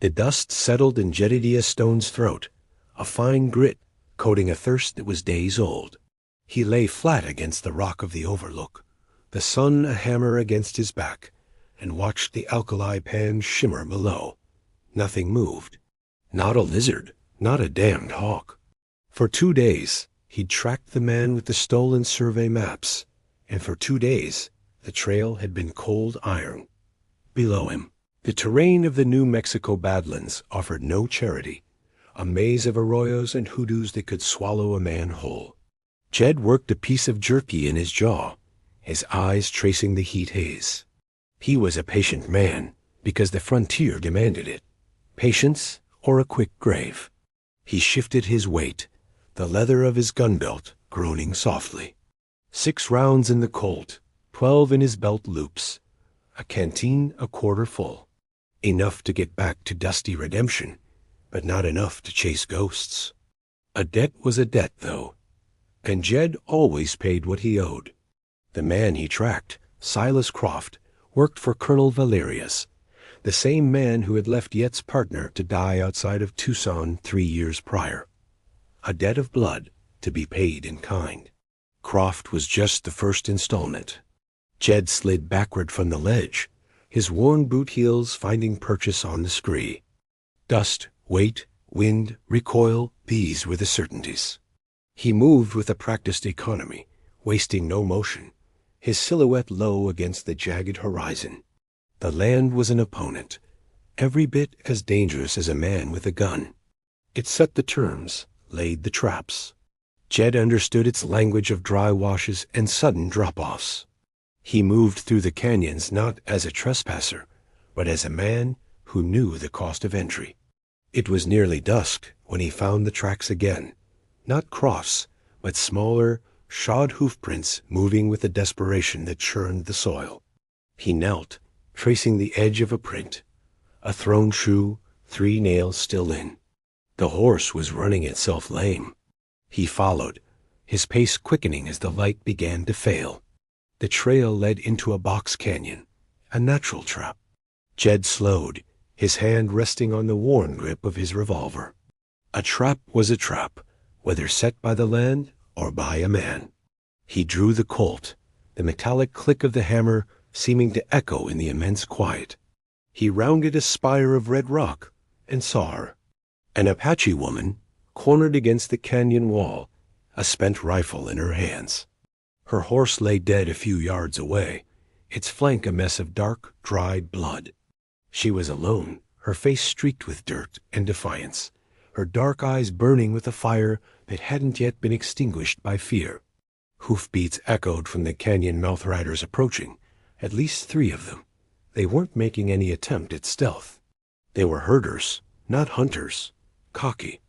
The dust settled in Jedediah Stone's throat, a fine grit coating a thirst that was days old. He lay flat against the rock of the overlook, the sun a hammer against his back, and watched the alkali pan shimmer below. Nothing moved. Not a lizard, not a damned hawk. For 2 days, he'd tracked the man with the stolen survey maps, and for 2 days, the trail had been cold iron. Below him, the terrain of the New Mexico badlands offered no charity, a maze of arroyos and hoodoos that could swallow a man whole. Jed worked a piece of jerky in his jaw, his eyes tracing the heat haze. He was a patient man, because the frontier demanded it. Patience or a quick grave. He shifted his weight, the leather of his gun belt groaning softly. 6 rounds in the Colt, 12 in his belt loops. A canteen a quarter full. Enough to get back to dusty redemption, but not enough to chase ghosts. A debt was a debt, though, and Jed always paid what he owed. The man he tracked, Silas Croft, worked for Colonel Valerius, the same man who had left Yet's partner to die outside of Tucson 3 years prior. A debt of blood to be paid in kind. Croft was just the first installment. Jed slid backward from the ledge, his worn boot heels finding purchase on the scree. Dust, weight, wind, recoil, these were the certainties. He moved with a practiced economy, wasting no motion, his silhouette low against the jagged horizon. The land was an opponent, every bit as dangerous as a man with a gun. It set the terms, laid the traps. Jed understood its language of dry washes and sudden drop-offs. He moved through the canyons not as a trespasser, but as a man who knew the cost of entry. It was nearly dusk when he found the tracks again, not Crofts, but smaller, shod hoofprints moving with a desperation that churned the soil. He knelt, tracing the edge of a print, a thrown shoe, 3 nails still in. The horse was running itself lame. He followed, his pace quickening as the light began to fail. The trail led into a box canyon, a natural trap. Jed slowed, his hand resting on the worn grip of his revolver. A trap was a trap, whether set by the land or by a man. He drew the Colt, the metallic click of the hammer seeming to echo in the immense quiet. He rounded a spire of red rock and saw her. An Apache woman, cornered against the canyon wall, a spent rifle in her hands. Her horse lay dead a few yards away, its flank a mess of dark, dried blood. She was alone, her face streaked with dirt and defiance, her dark eyes burning with a fire that hadn't yet been extinguished by fear. Hoofbeats echoed from the canyon mouth riders approaching, at least 3 of them. They weren't making any attempt at stealth. They were herders, not hunters, cocky.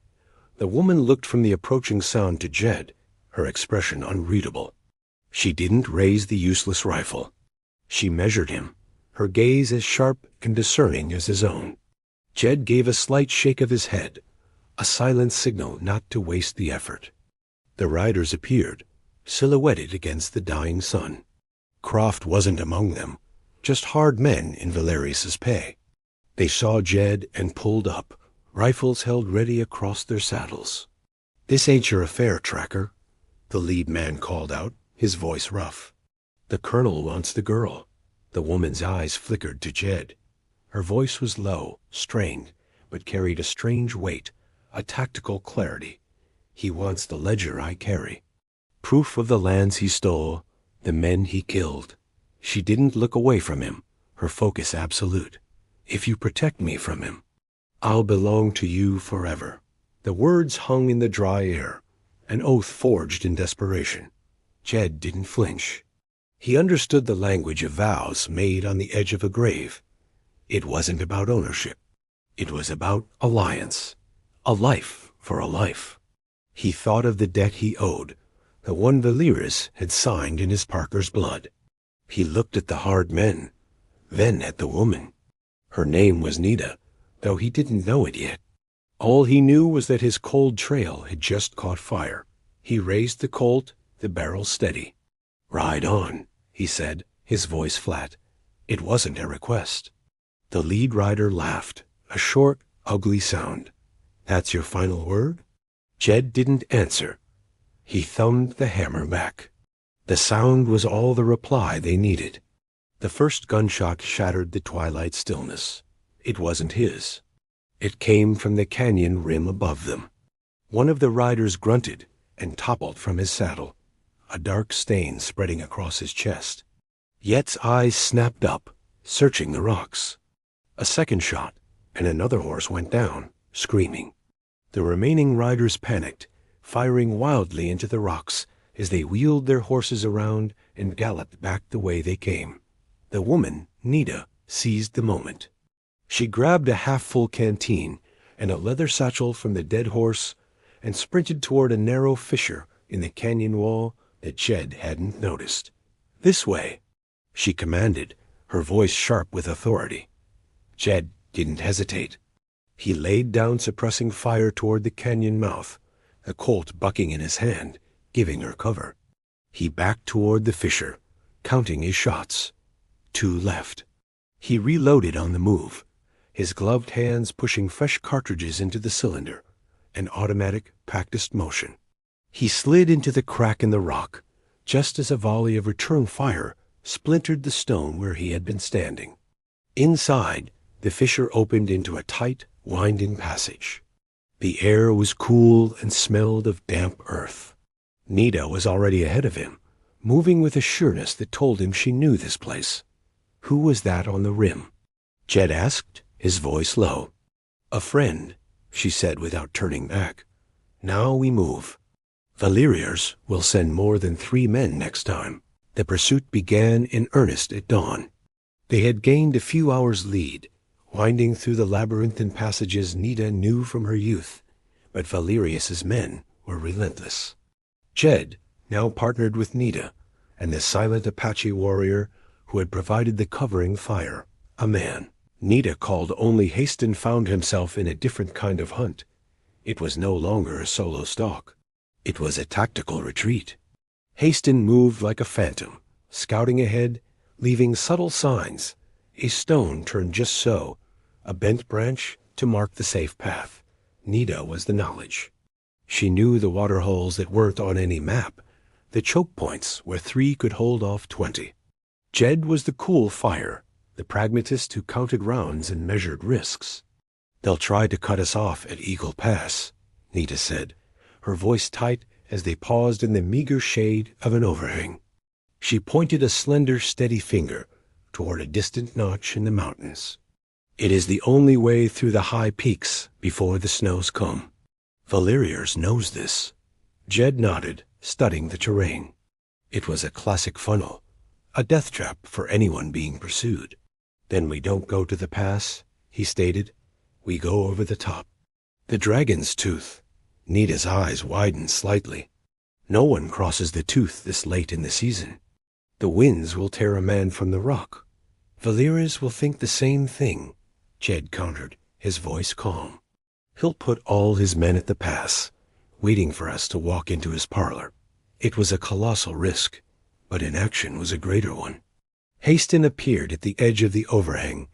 The woman looked from the approaching sound to Jed, her expression unreadable. She didn't raise the useless rifle. She measured him, her gaze as sharp and discerning as his own. Jed gave a slight shake of his head, a silent signal not to waste the effort. The riders appeared, silhouetted against the dying sun. Croft wasn't among them, just hard men in Valerius's pay. They saw Jed and pulled up, rifles held ready across their saddles. "This ain't your affair, tracker," the lead man called out, his voice rough. "The colonel wants the girl." The woman's eyes flickered to Jed. Her voice was low, strained, but carried a strange weight, a tactical clarity. "He wants the ledger I carry. Proof of the lands he stole, the men he killed." She didn't look away from him, her focus absolute. "If you protect me from him, I'll belong to you forever." The words hung in the dry air, an oath forged in desperation. Jed didn't flinch. He understood the language of vows made on the edge of a grave. It wasn't about ownership. It was about alliance. A life for a life. He thought of the debt he owed, the one Valerius had signed in his Parker's blood. He looked at the hard men, then at the woman. Her name was Nita, though he didn't know it yet. All he knew was that his cold trail had just caught fire. He raised the Colt, the barrel steady. "Ride on," he said, his voice flat. It wasn't a request. The lead rider laughed, a short, ugly sound. "That's your final word?" Jed didn't answer. He thumbed the hammer back. The sound was all the reply they needed. The first gunshot shattered the twilight stillness. It wasn't his. It came from the canyon rim above them. One of the riders grunted and toppled from his saddle, a dark stain spreading across his chest. Yet's eyes snapped up, searching the rocks. A second shot, and another horse went down, screaming. The remaining riders panicked, firing wildly into the rocks as they wheeled their horses around and galloped back the way they came. The woman, Nita, seized the moment. She grabbed a half-full canteen and a leather satchel from the dead horse and sprinted toward a narrow fissure in the canyon wall that Jed hadn't noticed. "This way," she commanded, her voice sharp with authority. Jed didn't hesitate. He laid down suppressing fire toward the canyon mouth, a Colt bucking in his hand, giving her cover. He backed toward the fissure, counting his shots. 2 left. He reloaded on the move, his gloved hands pushing fresh cartridges into the cylinder, an automatic practiced motion. He slid into the crack in the rock, just as a volley of return fire splintered the stone where he had been standing. Inside, the fissure opened into a tight, winding passage. The air was cool and smelled of damp earth. Nita was already ahead of him, moving with a sureness that told him she knew this place. "Who was that on the rim?" Jed asked, his voice low. "A friend," she said without turning back. "Now we move. Valerius will send more than 3 men next time." The pursuit began in earnest at dawn. They had gained a few hours' lead, winding through the labyrinthine passages Nita knew from her youth, but Valerius's men were relentless. Jed now partnered with Nita and the silent Apache warrior who had provided the covering fire, a man. Nita called only Hastin found himself in a different kind of hunt. It was no longer a solo stalk. It was a tactical retreat. Hastin moved like a phantom, scouting ahead, leaving subtle signs, a stone turned just so, a bent branch to mark the safe path. Nita was the knowledge. She knew the water holes that weren't on any map, the choke points where 3 could hold off 20. Jed was the cool fire, the pragmatist who counted rounds and measured risks. "They'll try to cut us off at Eagle Pass," Nita said, her voice tight as they paused in the meager shade of an overhang. She pointed a slender, steady finger toward a distant notch in the mountains. "It is the only way through the high peaks before the snows come. Valerius knows this." Jed nodded, studying the terrain. It was a classic funnel, a death trap for anyone being pursued. "Then we don't go to the pass," he stated. "We go over the top." "The dragon's tooth." Nita's eyes widened slightly. "No one crosses the tooth this late in the season. The winds will tear a man from the rock." "Valerius will think the same thing," Jed countered, his voice calm. "He'll put all his men at the pass, waiting for us to walk into his parlor." It was a colossal risk, but inaction was a greater one. Hastin appeared at the edge of the overhang,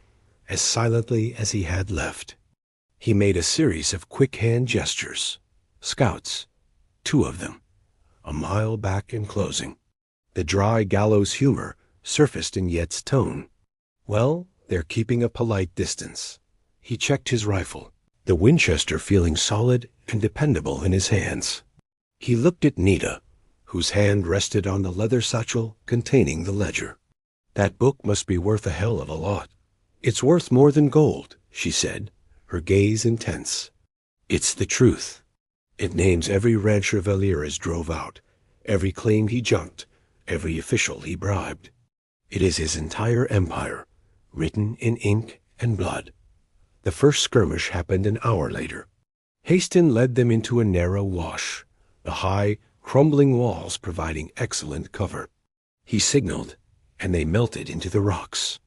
as silently as he had left. He made a series of quick hand gestures. Scouts, 2 of them, a mile back and closing. The dry gallows humor surfaced in Yet's tone. "Well, they're keeping a polite distance." He checked his rifle, the Winchester feeling solid and dependable in his hands. He looked at Nita, whose hand rested on the leather satchel containing the ledger. "That book must be worth a hell of a lot." "It's worth more than gold," she said, her gaze intense. "It's the truth. It names every rancher Valerius drove out, every claim he junked, every official he bribed. It is his entire empire, written in ink and blood." The first skirmish happened an hour later. Hastin led them into a narrow wash, the high, crumbling walls providing excellent cover. He signaled, and they melted into the rocks.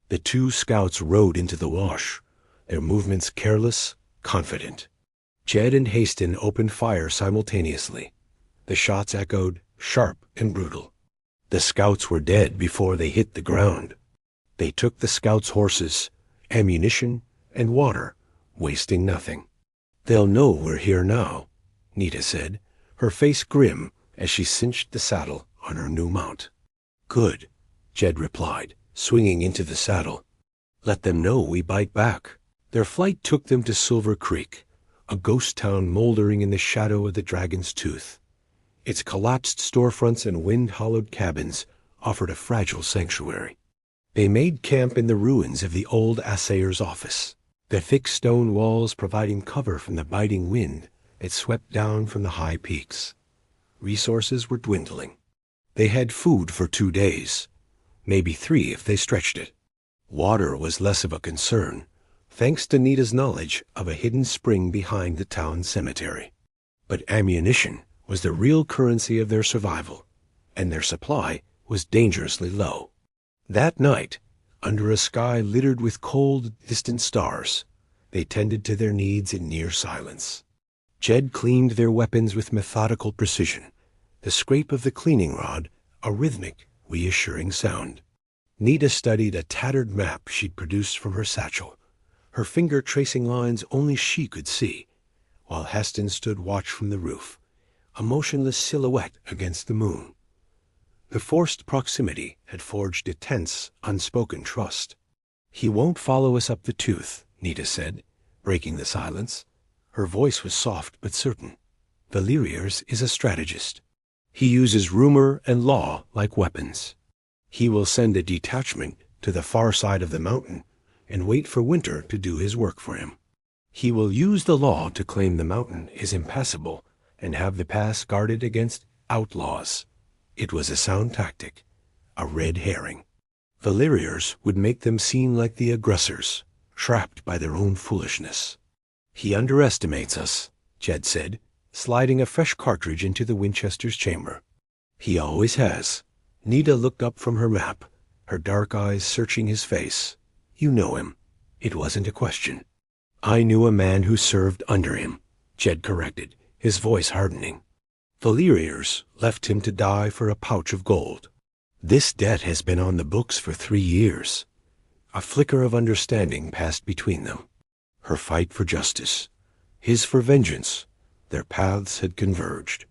The 2 scouts rode into the wash, their movements careless, confident. Jed and Hastin opened fire simultaneously. The shots echoed, sharp and brutal. The scouts were dead before they hit the ground. They took the scouts' horses, ammunition, and water, wasting nothing. "They'll know we're here now," Nita said, her face grim as she cinched the saddle on her new mount. "Good," Jed replied, swinging into the saddle. "Let them know we bite back." Their flight took them to Silver Creek, a ghost town moldering in the shadow of the Dragon's Tooth. Its collapsed storefronts and wind-hollowed cabins offered a fragile sanctuary. They made camp in the ruins of the old assayer's office, the thick stone walls providing cover from the biting wind that swept down from the high peaks. Resources were dwindling. They had food for 2 days, maybe 3 if they stretched it. Water was less of a concern, thanks to Nita's knowledge of a hidden spring behind the town cemetery. But ammunition was the real currency of their survival, and their supply was dangerously low. That night, under a sky littered with cold, distant stars, they tended to their needs in near silence. Jed cleaned their weapons with methodical precision, the scrape of the cleaning rod a rhythmic, reassuring sound. Nita studied a tattered map she'd produced from her satchel, her finger tracing lines only she could see, while Hastin stood watch from the roof, a motionless silhouette against the moon. The forced proximity had forged a tense, unspoken trust. "He won't follow us up the tooth," Nita said, breaking the silence. Her voice was soft but certain. "Valerius is a strategist. He uses rumor and law like weapons. He will send a detachment to the far side of the mountain and wait for winter to do his work for him. He will use the law to claim the mountain is impassable and have the pass guarded against outlaws." It was a sound tactic, a red herring. Valerius would make them seem like the aggressors, trapped by their own foolishness. "He underestimates us," Jed said, sliding a fresh cartridge into the Winchester's chamber. "He always has." Nita looked up from her map, her dark eyes searching his face. "You know him." It wasn't a question. "I knew a man who served under him," Jed corrected, his voice hardening. "Valerius left him to die for a pouch of gold. This debt has been on the books for 3 years." A flicker of understanding passed between them. Her fight for justice, his for vengeance, their paths had converged.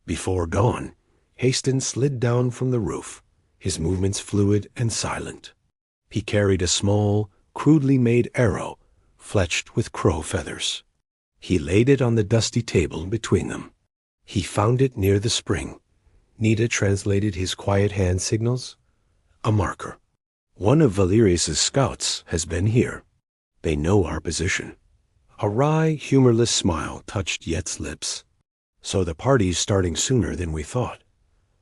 Before dawn, Hastin slid down from the roof, his movements fluid and silent. He carried a small, crudely made arrow, fletched with crow feathers. He laid it on the dusty table between them. He found it near the spring. Nita translated his quiet hand signals. "A marker. One of Valerius's scouts has been here. They know our position." A wry, humorless smile touched Yet's lips. "So the party's starting sooner than we thought.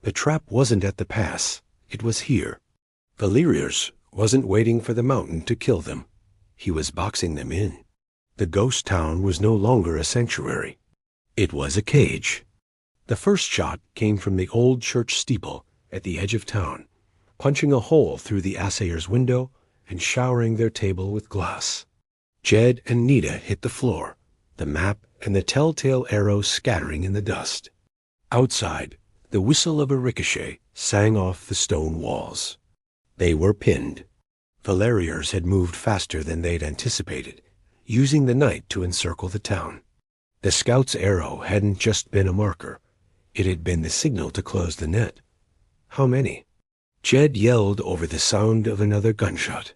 The trap wasn't at the pass. It was here. Valerius wasn't waiting for the mountain to kill them. He was boxing them in. The ghost town was no longer a sanctuary. It was a cage." The first shot came from the old church steeple at the edge of town, punching a hole through the assayer's window and showering their table with glass. Jed and Nita hit the floor, the map and the telltale arrow scattering in the dust. Outside, the whistle of a ricochet sang off the stone walls. They were pinned. Valerius had moved faster than they'd anticipated, using the night to encircle the town. The scout's arrow hadn't just been a marker. It had been the signal to close the net. How many? Jed yelled over the sound of another gunshot.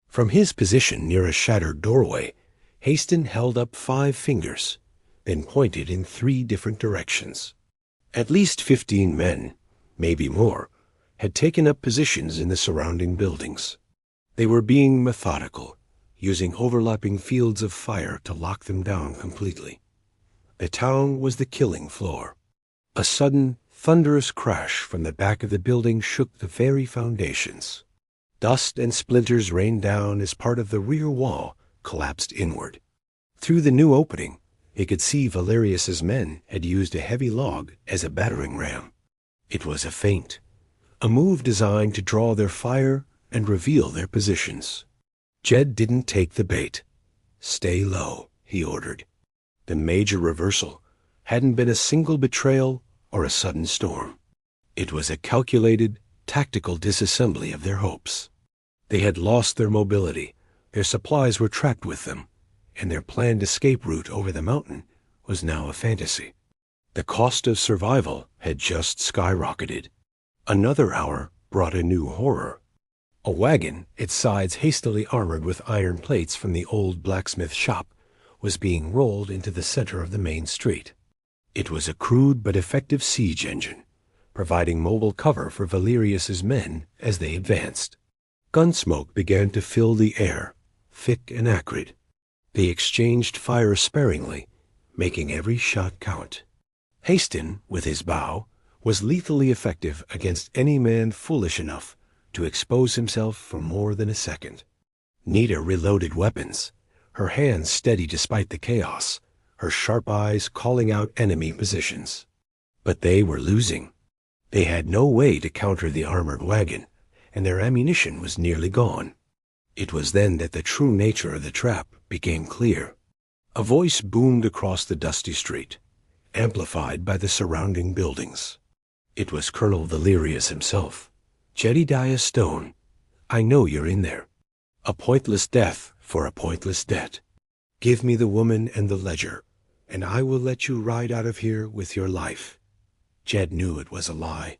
From his position near a shattered doorway, Hastin held up 5 fingers, then pointed in 3 different directions. At least 15 men, maybe more, had taken up positions in the surrounding buildings. They were being methodical, using overlapping fields of fire to lock them down completely. The town was the killing floor. A sudden, thunderous crash from the back of the building shook the very foundations. Dust and splinters rained down as part of the rear wall collapsed inward. Through the new opening, he could see Valerius's men had used a heavy log as a battering ram. It was a feint, a move designed to draw their fire and reveal their positions. Jed didn't take the bait. "Stay low," he ordered. The major reversal hadn't been a single betrayal or a sudden storm. It was a calculated, tactical disassembly of their hopes. They had lost their mobility. Their supplies were trapped with them, and their planned escape route over the mountain was now a fantasy. The cost of survival had just skyrocketed. Another hour brought a new horror. A wagon, its sides hastily armored with iron plates from the old blacksmith shop, was being rolled into the center of the main street. It was a crude but effective siege engine, providing mobile cover for Valerius's men as they advanced. Gunsmoke began to fill the air, thick and acrid. They exchanged fire sparingly, making every shot count. Hastin, with his bow, was lethally effective against any man foolish enough to expose himself for more than a second. Nita reloaded weapons, her hands steady despite the chaos, her sharp eyes calling out enemy positions. But they were losing. They had no way to counter the armored wagon, and their ammunition was nearly gone. It was then that the true nature of the trap became clear. A voice boomed across the dusty street, amplified by the surrounding buildings. It was Colonel Valerius himself. "Jedediah Stone, I know you're in there. A pointless death for a pointless debt. Give me the woman and the ledger, and I will let you ride out of here with your life." Jed knew it was a lie.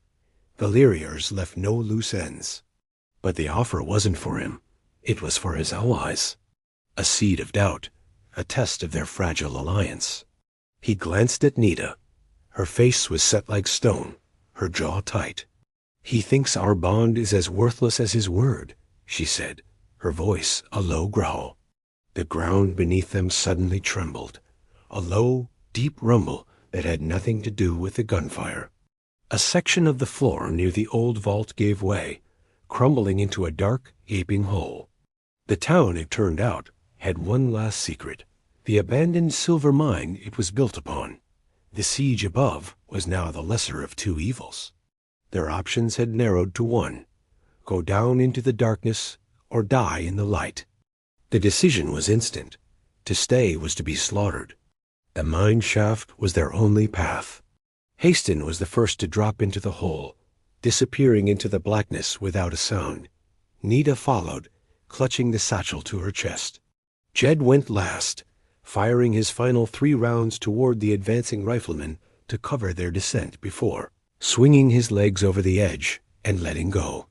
Valerius left no loose ends. But the offer wasn't for him. It was for his allies. A seed of doubt, a test of their fragile alliance. He glanced at Nita. Her face was set like stone, her jaw tight. "He thinks our bond is as worthless as his word," she said, her voice a low growl. The ground beneath them suddenly trembled, a low, deep rumble that had nothing to do with the gunfire. A section of the floor near the old vault gave way, crumbling into a dark, gaping hole. The town, it turned out, had one last secret: the abandoned silver mine it was built upon. The siege above was now the lesser of two evils. Their options had narrowed to one: go down into the darkness or die in the light. The decision was instant. To stay was to be slaughtered. The mine shaft was their only path. Hastin was the first to drop into the hole, disappearing into the blackness without a sound. Nita followed, clutching the satchel to her chest. Jed went last, firing his final 3 rounds toward the advancing riflemen to cover their descent before swinging his legs over the edge and letting go.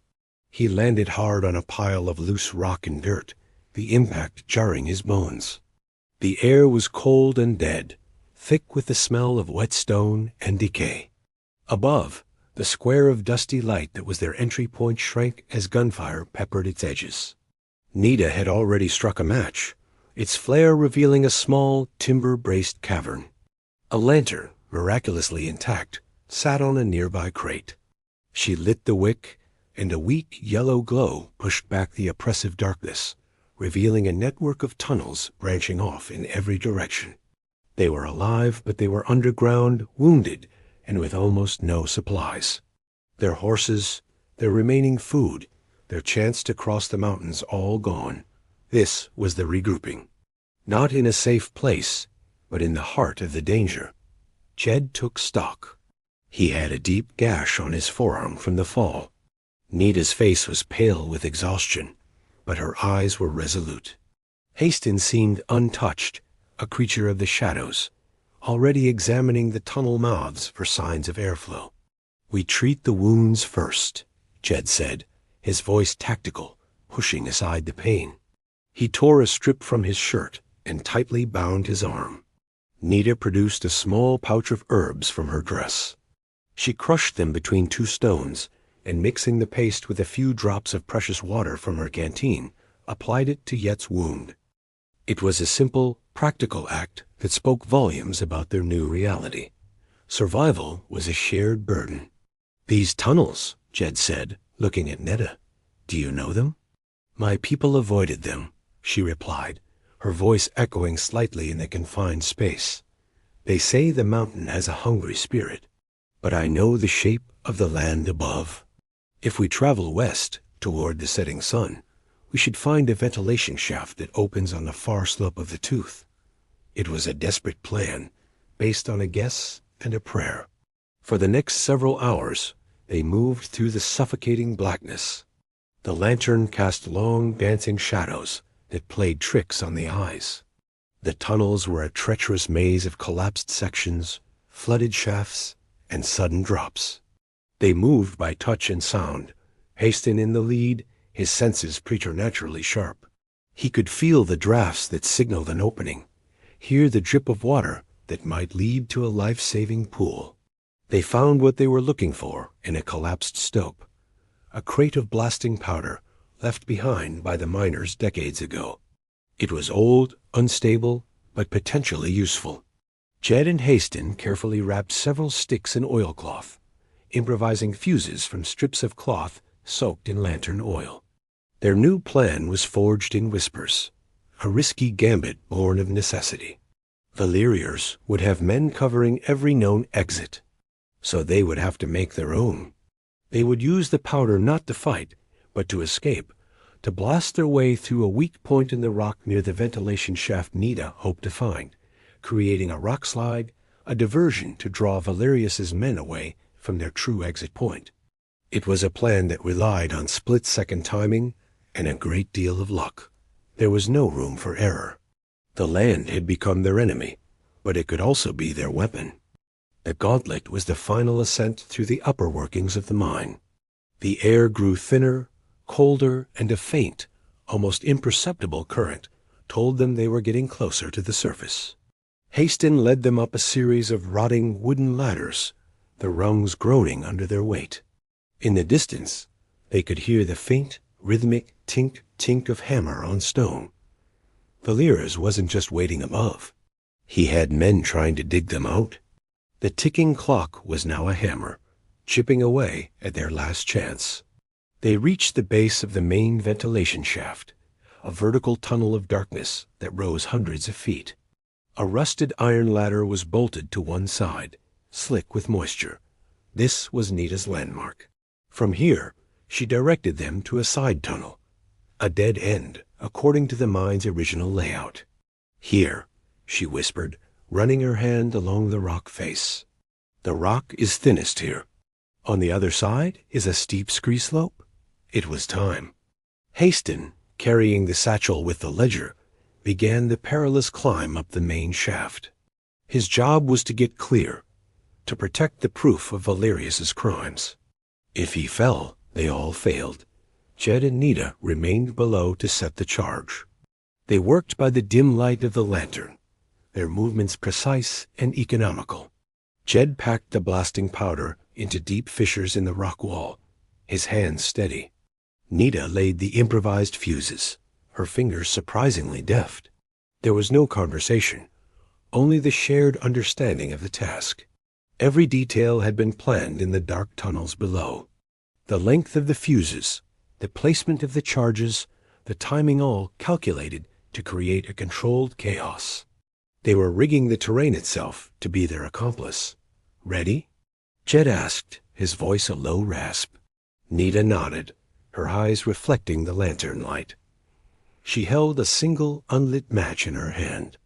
He landed hard on a pile of loose rock and dirt, the impact jarring his bones. The air was cold and dead, thick with the smell of wet stone and decay. Above, the square of dusty light that was their entry point shrank as gunfire peppered its edges. Nita had already struck a match, its flare revealing a small, timber-braced cavern. A lantern, miraculously intact, sat on a nearby crate. She lit the wick, and a weak yellow glow pushed back the oppressive darkness, revealing a network of tunnels branching off in every direction. They were alive, but they were underground, wounded, and with almost no supplies. Their horses, their remaining food, their chance to cross the mountains all gone. This was the regrouping. Not in a safe place, but in the heart of the danger. Jed took stock. He had a deep gash on his forearm from the fall. Nita's face was pale with exhaustion, but her eyes were resolute. Hastin seemed untouched, a creature of the shadows, already examining the tunnel mouths for signs of airflow. "We treat the wounds first," Jed said, his voice tactical, pushing aside the pain. He tore a strip from his shirt and tightly bound his arm. Nita produced a small pouch of herbs from her dress. She crushed them between 2 stones, and mixing the paste with a few drops of precious water from her canteen, applied it to Yet's wound. It was a simple, practical act that spoke volumes about their new reality. Survival was a shared burden. "These tunnels," Jed said, looking at Nita. "Do you know them?" "My people avoided them," she replied, her voice echoing slightly in the confined space. "They say the mountain has a hungry spirit, but I know the shape of the land above. If we travel west, toward the setting sun, we should find a ventilation shaft that opens on the far slope of the tooth." It was a desperate plan, based on a guess and a prayer. For the next several hours, they moved through the suffocating blackness. The lantern cast long, dancing shadows that played tricks on the eyes. The tunnels were a treacherous maze of collapsed sections, flooded shafts, and sudden drops. They moved by touch and sound, Hastin in the lead, his senses preternaturally sharp. He could feel the drafts that signaled an opening, hear the drip of water that might lead to a life-saving pool. They found what they were looking for in a collapsed stope, a crate of blasting powder left behind by the miners decades ago. It was old, unstable, but potentially useful. Jed and Hastin carefully wrapped several sticks in oilcloth, improvising fuses from strips of cloth soaked in lantern oil. Their new plan was forged in whispers, a risky gambit born of necessity. Valerius would have men covering every known exit, so they would have to make their own. They would use the powder not to fight, but to escape, to blast their way through a weak point in the rock near the ventilation shaft Nita hoped to find, creating a rock slide, a diversion to draw Valerius's men away from their true exit point. It was a plan that relied on split-second timing and a great deal of luck. There was no room for error. The land had become their enemy, but it could also be their weapon. The gauntlet was the final ascent through the upper workings of the mine. The air grew thinner, colder, and a faint, almost imperceptible current told them they were getting closer to the surface. Hastin led them up a series of rotting wooden ladders, the rungs groaning under their weight. In the distance, they could hear the faint, rhythmic tink-tink of hammer on stone. Valerius wasn't just waiting above. He had men trying to dig them out. The ticking clock was now a hammer, chipping away at their last chance. They reached the base of the main ventilation shaft, a vertical tunnel of darkness that rose hundreds of feet. A rusted iron ladder was bolted to one side, slick with moisture. This was Nita's landmark. From here, she directed them to a side tunnel, a dead end according to the mine's original layout. Here, she whispered, running her hand along the rock face. The rock is thinnest here. On the other side is a steep scree slope. It was time. Hastin, carrying the satchel with the ledger, began the perilous climb up the main shaft. His job was to get clear, to protect the proof of Valerius's crimes. If he fell, they all failed. Jed and Nita remained below to set the charge. They worked by the dim light of the lantern, their movements precise and economical. Jed packed the blasting powder into deep fissures in the rock wall, his hands steady. Nita laid the improvised fuses, her fingers surprisingly deft. There was no conversation, only the shared understanding of the task. Every detail had been planned in the dark tunnels below. The length of the fuses, the placement of the charges, the timing, all calculated to create a controlled chaos. They were rigging the terrain itself to be their accomplice. Ready? Jed asked, his voice a low rasp. Nita nodded, her eyes reflecting the lantern light. She held a single unlit match in her hand.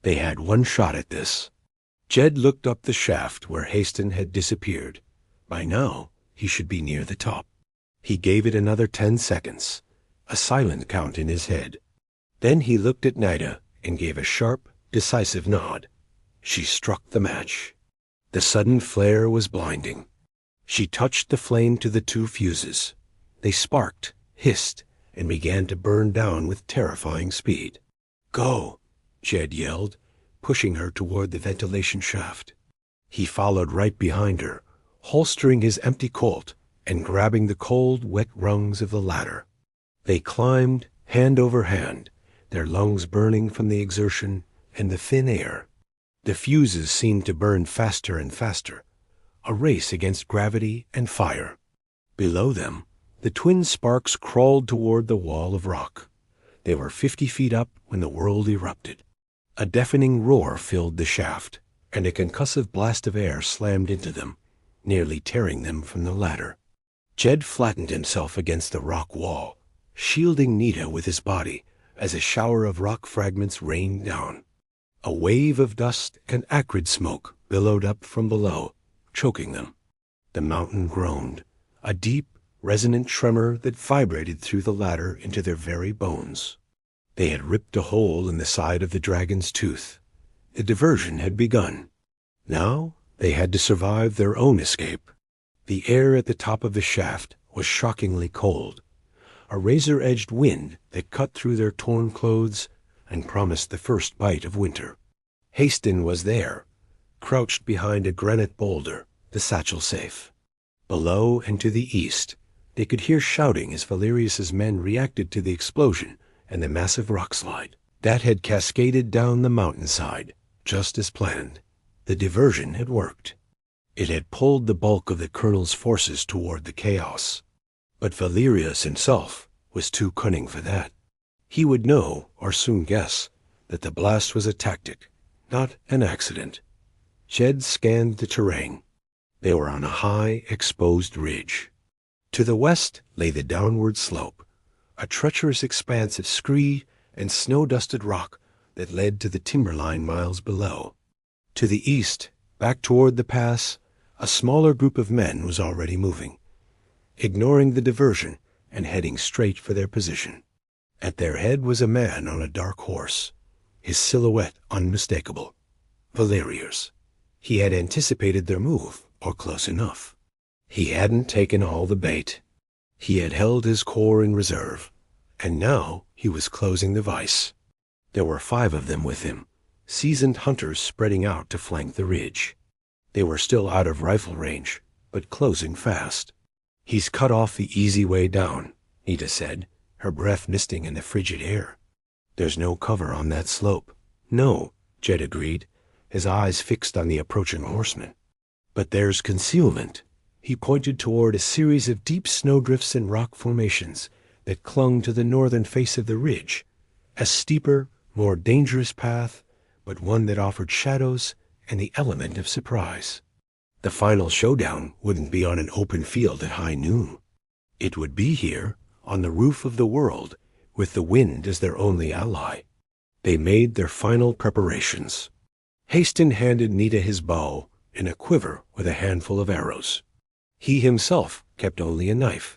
They had one shot at this. Jed looked up the shaft where Hastin had disappeared. By now, he should be near the top. He gave it another 10 seconds, a silent count in his head. Then he looked at Nita and gave a sharp, decisive nod. She struck the match. The sudden flare was blinding. She touched the flame to the 2 fuses. They sparked, hissed, and began to burn down with terrifying speed. "Go!" Jed yelled, pushing her toward the ventilation shaft. He followed right behind her, holstering his empty Colt and grabbing the cold, wet rungs of the ladder. They climbed, hand over hand, their lungs burning from the exertion and the thin air. The fuses seemed to burn faster and faster, a race against gravity and fire. Below them, the twin sparks crawled toward the wall of rock. They were 50 feet up when the world erupted. A deafening roar filled the shaft, and a concussive blast of air slammed into them, nearly tearing them from the ladder. Jed flattened himself against the rock wall, shielding Nita with his body as a shower of rock fragments rained down. A wave of dust and acrid smoke billowed up from below, choking them. The mountain groaned, a deep, resonant tremor that vibrated through the ladder into their very bones. They had ripped a hole in the side of the dragon's tooth. A diversion had begun. Now they had to survive their own escape. The air at the top of the shaft was shockingly cold, a razor-edged wind that cut through their torn clothes and promised the first bite of winter. Hastin was there, crouched behind a granite boulder, the satchel safe. Below and to the east, they could hear shouting as Valerius's men reacted to the explosion and the massive rockslide that had cascaded down the mountainside, just as planned. The diversion had worked. It had pulled the bulk of the colonel's forces toward the chaos. But Valerius himself was too cunning for that. He would know, or soon guess, that the blast was a tactic, not an accident. Jed scanned the terrain. They were on a high, exposed ridge. To the west lay the downward slope, a treacherous expanse of scree and snow-dusted rock that led to the timberline miles below. To the east, back toward the pass, a smaller group of men was already moving, ignoring the diversion and heading straight for their position. At their head was a man on a dark horse, his silhouette unmistakable. Valerius. He had anticipated their move, or close enough. He hadn't taken all the bait. He had held his core in reserve, and now he was closing the vise. There were 5 of them with him, seasoned hunters spreading out to flank the ridge. They were still out of rifle range, but closing fast. "He's cut off the easy way down," Nita said, her breath misting in the frigid air. "There's no cover on that slope." "No," Jed agreed, his eyes fixed on the approaching horsemen. "But there's concealment." He pointed toward a series of deep snowdrifts and rock formations that clung to the northern face of the ridge, a steeper, more dangerous path, but one that offered shadows and the element of surprise. The final showdown wouldn't be on an open field at high noon. It would be here, on the roof of the world, with the wind as their only ally. They made their final preparations. Hastin handed Nita his bow and a quiver with a handful of arrows. He himself kept only a knife.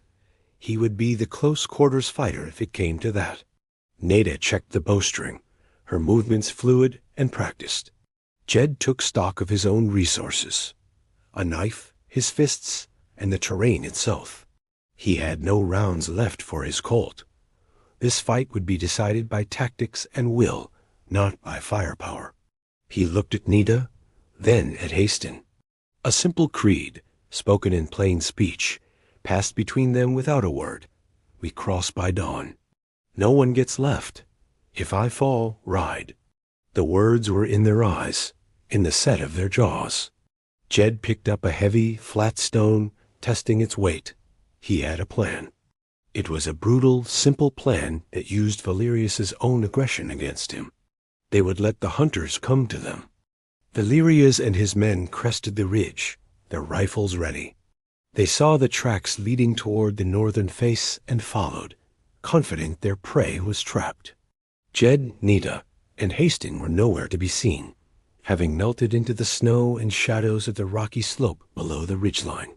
He would be the close-quarters fighter if it came to that. Nita checked the bowstring, her movements fluid and practiced. Jed took stock of his own resources, a knife, his fists, and the terrain itself. He had no rounds left for his Colt. This fight would be decided by tactics and will, not by firepower. He looked at Nita, then at Hastin. A simple creed, spoken in plain speech, passed between them without a word. "We cross by dawn. No one gets left. If I fall, ride." The words were in their eyes, in the set of their jaws. Jed picked up a heavy, flat stone, testing its weight. He had a plan. It was a brutal, simple plan that used Valerius's own aggression against him. They would let the hunters come to them. Valerius and his men crested the ridge, their rifles ready. They saw the tracks leading toward the northern face and followed, confident their prey was trapped. Jed, Nita, and Hastin were nowhere to be seen, having melted into the snow and shadows of the rocky slope below the ridgeline.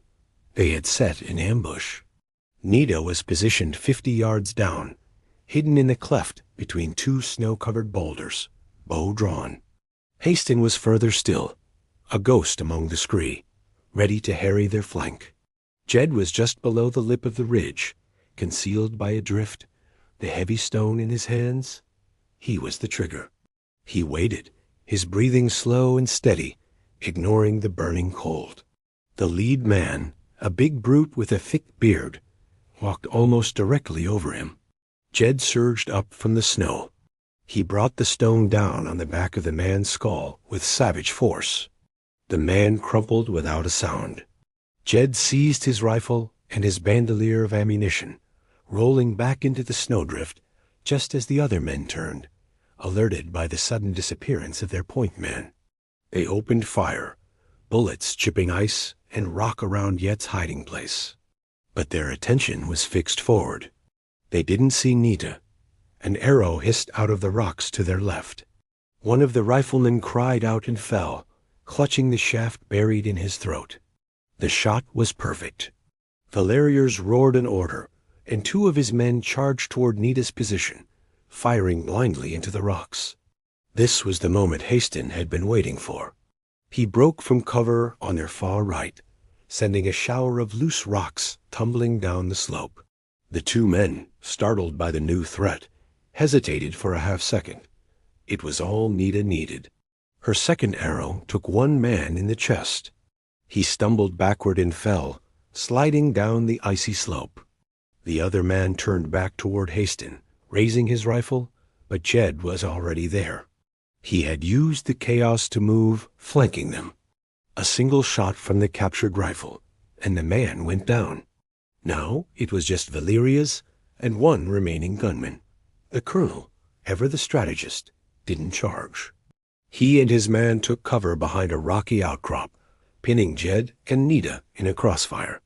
They had set in ambush. Nita was positioned 50 yards down, hidden in a cleft between 2 snow-covered boulders, bow drawn. Hastin was further still, a ghost among the scree, ready to harry their flank. Jed was just below the lip of the ridge, concealed by a drift, the heavy stone in his hands. He was the trigger. He waited, his breathing slow and steady, ignoring the burning cold. The lead man, a big brute with a thick beard, walked almost directly over him. Jed surged up from the snow. He brought the stone down on the back of the man's skull with savage force. The man crumpled without a sound. Jed seized his rifle and his bandolier of ammunition, rolling back into the snowdrift just as the other men turned, alerted by the sudden disappearance of their point man. They opened fire, bullets chipping ice and rock around Yet's hiding place. But their attention was fixed forward. They didn't see Nita. An arrow hissed out of the rocks to their left. One of the riflemen cried out and fell, clutching the shaft buried in his throat. The shot was perfect. Valerius roared an order, and 2 of his men charged toward Nita's position, firing blindly into the rocks. This was the moment Hastin had been waiting for. He broke from cover on their far right, sending a shower of loose rocks tumbling down the slope. The two men, startled by the new threat, hesitated for a half-second. It was all Nita needed. Her second arrow took one man in the chest. He stumbled backward and fell, sliding down the icy slope. The other man turned back toward Hastin, raising his rifle, but Jed was already there. He had used the chaos to move, flanking them. A single shot from the captured rifle, and the man went down. Now it was just Valerius and one remaining gunman. The colonel, ever the strategist, didn't charge. He and his man took cover behind a rocky outcrop, pinning Jed and Nita in a crossfire.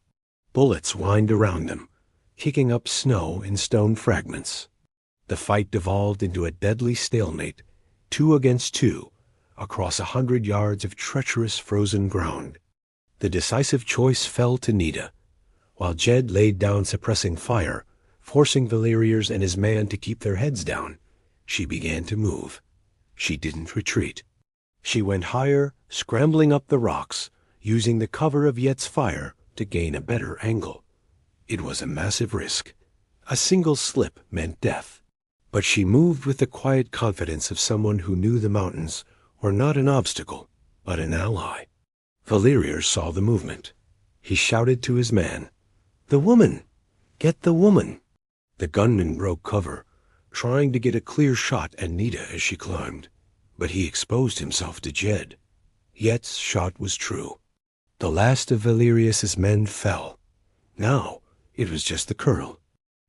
Bullets whined around them, kicking up snow and stone fragments. The fight devolved into a deadly stalemate, 2 against 2, across 100 yards of treacherous frozen ground. The decisive choice fell to Nita. While Jed laid down suppressing fire, forcing Valerius and his man to keep their heads down, she began to move. She didn't retreat. She went higher, scrambling up the rocks, using the cover of Yet's fire to gain a better angle. It was a massive risk. A single slip meant death. But she moved with the quiet confidence of someone who knew the mountains were not an obstacle, but an ally. Valerius saw the movement. He shouted to his man, "The woman! Get the woman!" The gunman broke cover, trying to get a clear shot at Nita as she climbed, but he exposed himself to Jed. Yet's shot was true. The last of Valerius's men fell. Now it was just the colonel.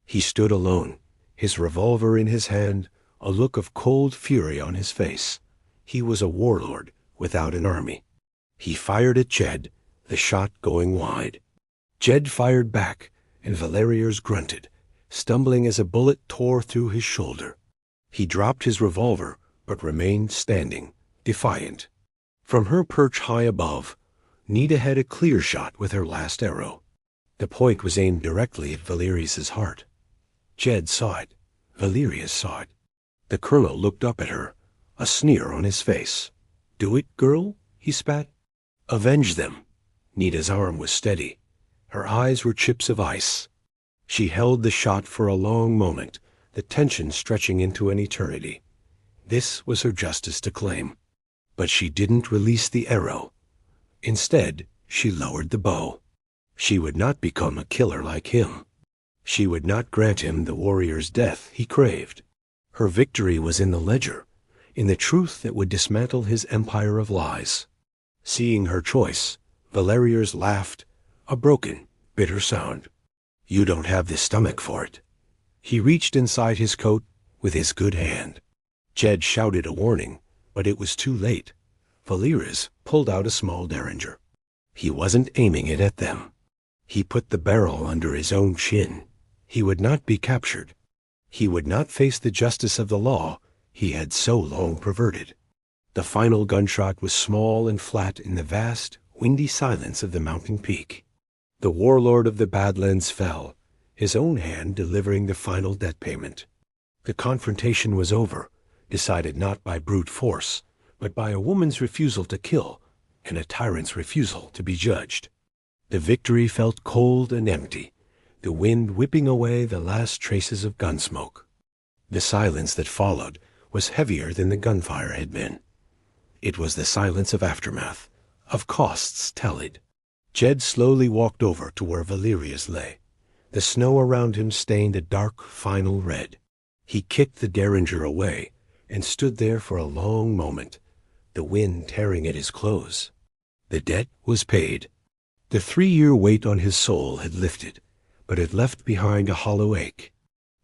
He stood alone, his revolver in his hand, a look of cold fury on his face. He was a warlord without an army. He fired at Jed, the shot going wide. Jed fired back, and Valerius grunted, stumbling as a bullet tore through his shoulder. He dropped his revolver, but remained standing, defiant. From her perch high above, Nita had a clear shot with her last arrow. The point was aimed directly at Valerius's heart. Jed saw it. Valerius saw it. The colonel looked up at her, a sneer on his face. "Do it, girl?" he spat. "Avenge them." Nita's arm was steady. Her eyes were chips of ice. She held the shot for a long moment, the tension stretching into an eternity. This was her justice to claim. But she didn't release the arrow. Instead, she lowered the bow. She would not become a killer like him. She would not grant him the warrior's death he craved. Her victory was in the ledger, in the truth that would dismantle his empire of lies. Seeing her choice, Valerius laughed, a broken, bitter sound. "You don't have the stomach for it." He reached inside his coat with his good hand. Jed shouted a warning, but it was too late. Valerius pulled out a small derringer. He wasn't aiming it at them. He put the barrel under his own chin. He would not be captured. He would not face the justice of the law he had so long perverted. The final gunshot was small and flat in the vast, windy silence of the mountain peak. The warlord of the badlands fell, his own hand delivering the final debt payment. The confrontation was over, decided not by brute force, but by a woman's refusal to kill and a tyrant's refusal to be judged. The victory felt cold and empty, the wind whipping away the last traces of gun smoke. The silence that followed was heavier than the gunfire had been. It was the silence of aftermath, of costs tallied. Jed slowly walked over to where Valerius lay. The snow around him stained a dark, final red. He kicked the derringer away and stood there for a long moment, the wind tearing at his clothes. The debt was paid. The 3-year weight on his soul had lifted, but it left behind a hollow ache.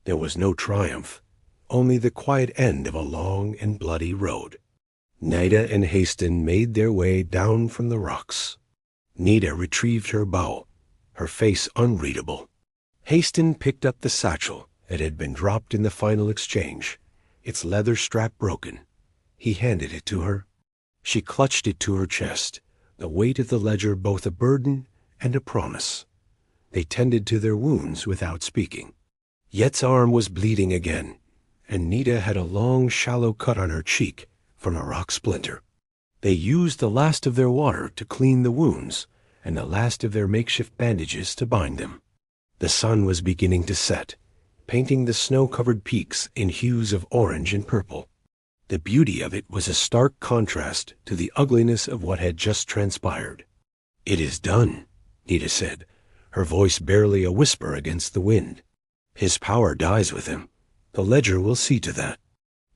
There was no triumph, only the quiet end of a long and bloody road. Nita and Hastin made their way down from the rocks. Nita retrieved her bow, her face unreadable. Hastin picked up the satchel that had been dropped in the final exchange, its leather strap broken. He handed it to her. She clutched it to her chest, the weight of the ledger both a burden and a promise. They tended to their wounds without speaking. Yet's arm was bleeding again, and Nita had a long, shallow cut on her cheek from a rock splinter. They used the last of their water to clean the wounds, and the last of their makeshift bandages to bind them. The sun was beginning to set, painting the snow-covered peaks in hues of orange and purple. The beauty of it was a stark contrast to the ugliness of what had just transpired. "It is done," Nita said, her voice barely a whisper against the wind. "His power dies with him. The ledger will see to that.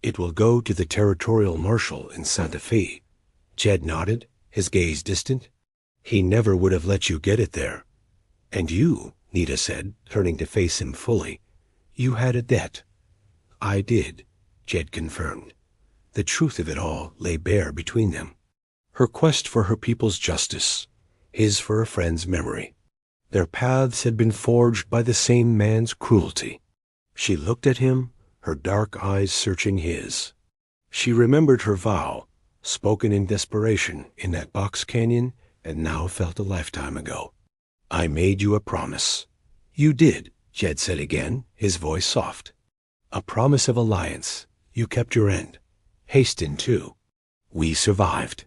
It will go to the territorial marshal in Santa Fe." Jed nodded, his gaze distant. "He never would have let you get it there. And you," Nita said, turning to face him fully, "you had a debt." "I did," Jed confirmed. The truth of it all lay bare between them. Her quest for her people's justice, his for a friend's memory. Their paths had been forged by the same man's cruelty. She looked at him, her dark eyes searching his. She remembered her vow, spoken in desperation in that box canyon, and now felt a lifetime ago. "I made you a promise." "You did," Jed said again, his voice soft. "A promise of alliance. You kept your end. Hastin, too. We survived."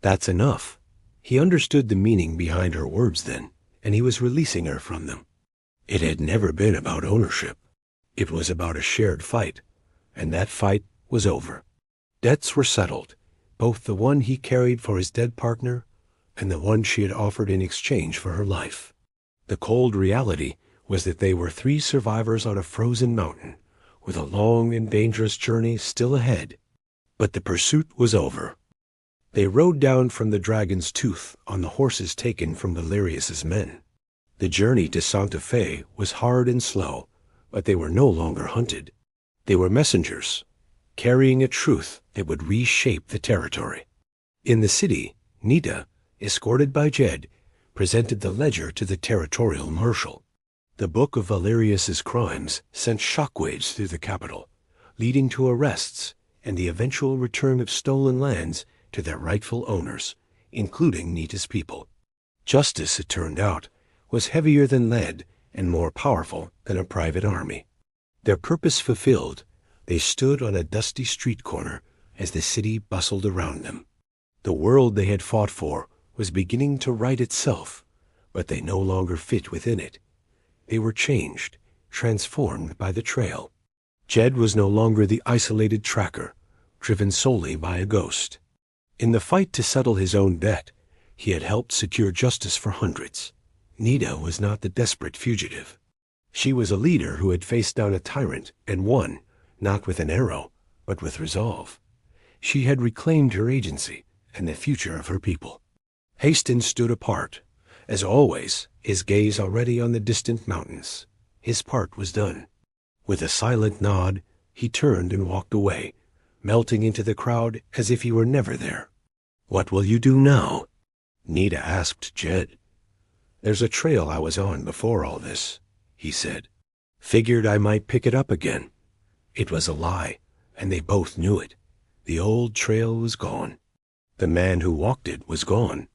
That's enough. He understood the meaning behind her words then, and he was releasing her from them. It had never been about ownership. It was about a shared fight, and that fight was over. Debts were settled, both the one he carried for his dead partner and the one she had offered in exchange for her life. The cold reality was that they were 3 survivors on a frozen mountain, with a long and dangerous journey still ahead. But the pursuit was over. They rode down from the Dragon's Tooth on the horses taken from Valerius's men. The journey to Santa Fe was hard and slow, but they were no longer hunted. They were messengers, carrying a truth that would reshape the territory. In the city, Nita, escorted by Jed, presented the ledger to the territorial marshal. The book of Valerius's crimes sent shockwaves through the capital, leading to arrests and the eventual return of stolen lands to their rightful owners, including Nita's people. Justice, it turned out, was heavier than lead and more powerful than a private army. Their purpose fulfilled, they stood on a dusty street corner as the city bustled around them. The world they had fought for was beginning to right itself, but they no longer fit within it. They were changed, transformed by the trail. Jed was no longer the isolated tracker, driven solely by a ghost. In the fight to settle his own debt, he had helped secure justice for hundreds. Nita was not the desperate fugitive. She was a leader who had faced down a tyrant and won, not with an arrow, but with resolve. She had reclaimed her agency and the future of her people. Hastin stood apart. As always, his gaze already on the distant mountains. His part was done. With a silent nod, he turned and walked away, melting into the crowd as if he were never there. "What will you do now?" Nita asked Jed. "There's a trail I was on before all this," he said. "Figured I might pick it up again." It was a lie, and they both knew it. The old trail was gone. The man who walked it was gone.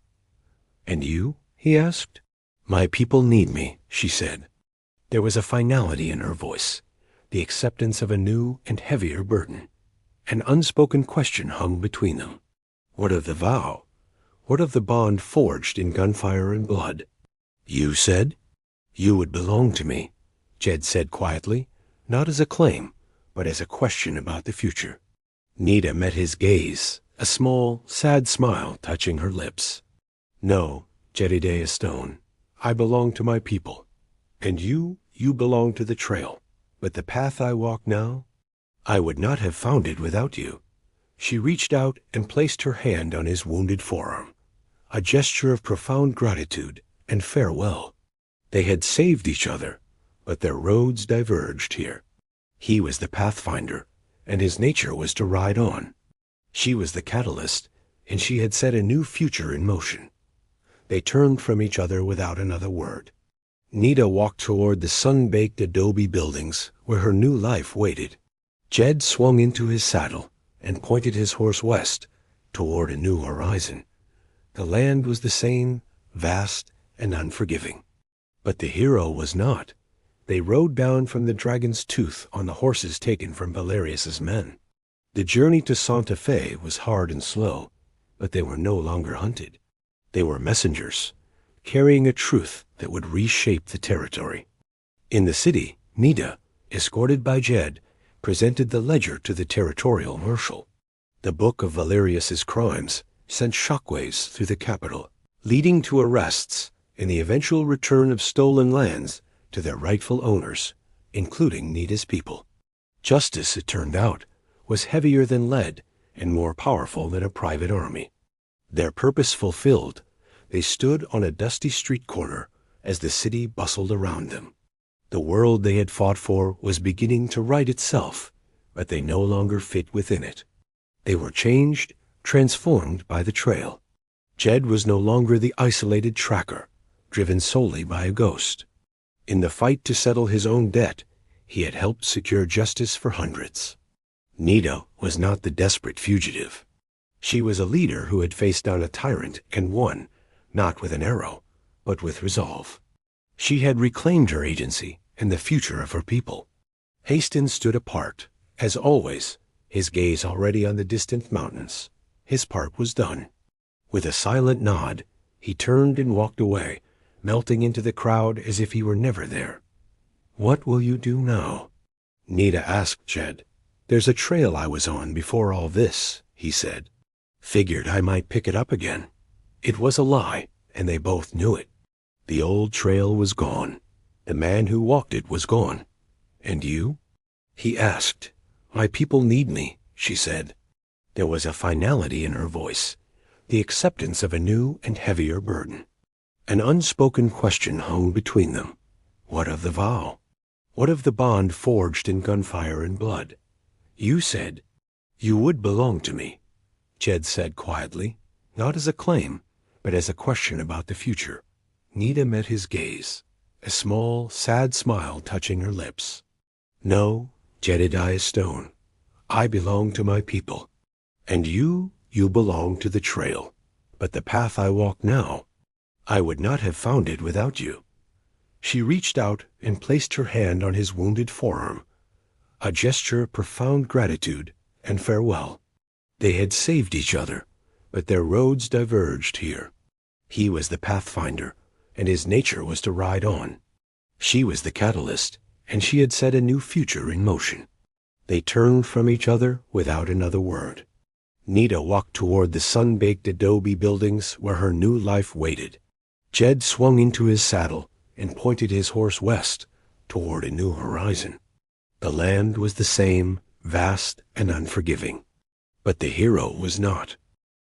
"And you?" he asked. "My people need me," she said. There was a finality in her voice, the acceptance of a new and heavier burden. An unspoken question hung between them. What of the vow? What of the bond forged in gunfire and blood? "You said?" "You would belong to me," Jed said quietly, not as a claim, but as a question about the future. Nita met his gaze, a small, sad smile touching her lips. "No, Jedediah Stone, I belong to my people. And you belong to the trail. But the path I walk now, I would not have found it without you." She reached out and placed her hand on his wounded forearm, a gesture of profound gratitude and farewell. They had saved each other, but their roads diverged here. He was the pathfinder, and his nature was to ride on. She was the catalyst, and she had set a new future in motion. They turned from each other without another word. Nita walked toward the sun-baked adobe buildings where her new life waited. Jed swung into his saddle and pointed his horse west, toward a new horizon. The land was the same, vast and unforgiving. But the hero was not. They rode down from the Dragon's Tooth on the horses taken from Valerius's men. The journey to Santa Fe was hard and slow, but they were no longer hunted. They were messengers, carrying a truth that would reshape the territory. In the city, Nita, escorted by Jed, presented the ledger to the territorial marshal. The book of Valerius's crimes sent shockwaves through the capital, leading to arrests and the eventual return of stolen lands to their rightful owners, including Nita's people. Justice, it turned out, was heavier than lead and more powerful than a private army. Their purpose fulfilled, they stood on a dusty street corner as the city bustled around them. The world they had fought for was beginning to right itself, but they no longer fit within it. They were changed, transformed by the trail. Jed was no longer the isolated tracker, driven solely by a ghost. In the fight to settle his own debt, he had helped secure justice for hundreds. Nita was not the desperate fugitive. She was a leader who had faced down a tyrant and won, not with an arrow, but with resolve. She had reclaimed her agency and the future of her people. Hastin stood apart, as always, his gaze already on the distant mountains. His part was done. With a silent nod, he turned and walked away, melting into the crowd as if he were never there. "What will you do now?" Nita asked Jed. "There's a trail I was on before all this," he said. "Figured I might pick it up again." It was a lie, and they both knew it. The old trail was gone. The man who walked it was gone. "And you?" he asked. "My people need me," she said. There was a finality in her voice, the acceptance of a new and heavier burden. An unspoken question hung between them. What of the vow? What of the bond forged in gunfire and blood? "You said you would belong to me," Jed said quietly, not as a claim, but as a question about the future. Nita met his gaze, a small, sad smile touching her lips. "No, Jedediah Stone, I belong to my people. And you belong to the trail. But the path I walk now, I would not have found it without you." She reached out and placed her hand on his wounded forearm, a gesture of profound gratitude and farewell. They had saved each other, but their roads diverged here. He was the pathfinder, and his nature was to ride on. She was the catalyst, and she had set a new future in motion. They turned from each other without another word. Nita walked toward the sun-baked adobe buildings where her new life waited. Jed swung into his saddle and pointed his horse west toward a new horizon. The land was the same, vast and unforgiving. But the hero was not.